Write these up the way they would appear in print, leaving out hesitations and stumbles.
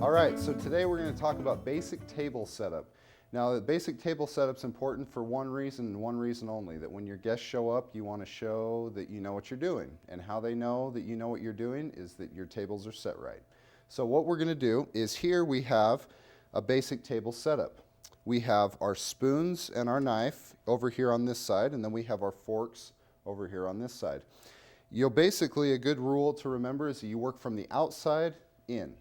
All right, so today we're going to talk about basic table setup. Now, the basic table setup's important for one reason and one reason only, that when your guests show up, you want to show that you know what you're doing. And how they know that you know what you're doing is that your tables are set right. So what we're going to do is here we have a basic table setup. We have our spoons and our knife over here on this side, and then we have our forks over here on this side. You'll basically, a good rule to remember is that you work from the outside in.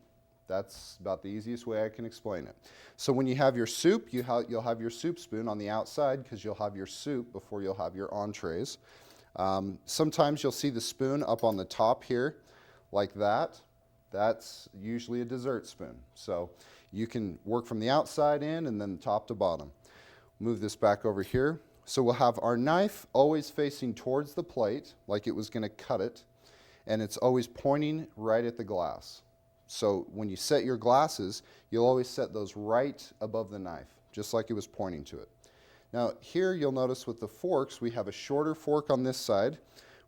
That's about the easiest way I can explain it. So when you have your soup, you'll have your soup spoon on the outside because you'll have your soup before you'll have your entrees. Sometimes you'll see the spoon up on the top here like that. That's usually a dessert spoon. So you can work from the outside in and then top to bottom. Move this back over here. So we'll have our knife always facing towards the plate like it was going to cut it, and it's always pointing right at the glass. So when you set your glasses, you'll always set those right above the knife, just like it was pointing to it. Now here you'll notice with the forks, we have a shorter fork on this side,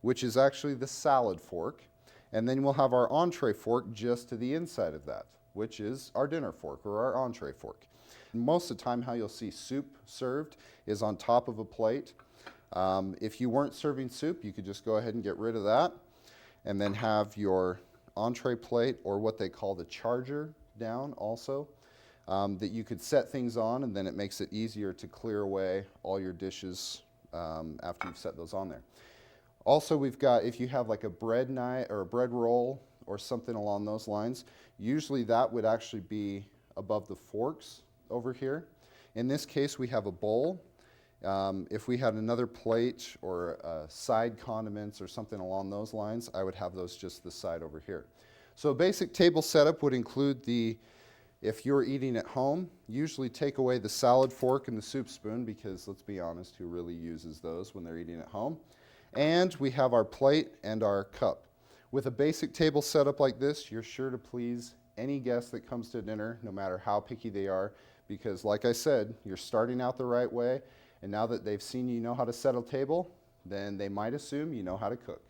which is actually the salad fork. And then we'll have our entree fork just to the inside of that, which is our dinner fork or our entree fork. Most of the time how you'll see soup served is on top of a plate. If you weren't serving soup, you could just go ahead and get rid of that and then have your entree plate, or what they call the charger, down also, that you could set things on, and then it makes it easier to clear away all your dishes after you've set those on there. Also, we've got, if you have like a bread knife or a bread roll or something along those lines, usually that would actually be above the forks over here. In this case, we have a bowl. If we had another plate or side condiments or something along those lines, I would have those just this side over here. So a basic table setup would include if you're eating at home, usually take away the salad fork and the soup spoon, because let's be honest, who really uses those when they're eating at home? And we have our plate and our cup. With a basic table setup like this, you're sure to please any guest that comes to dinner, no matter how picky they are, because like I said, you're starting out the right way. And now that they've seen you know how to set a table, then they might assume you know how to cook.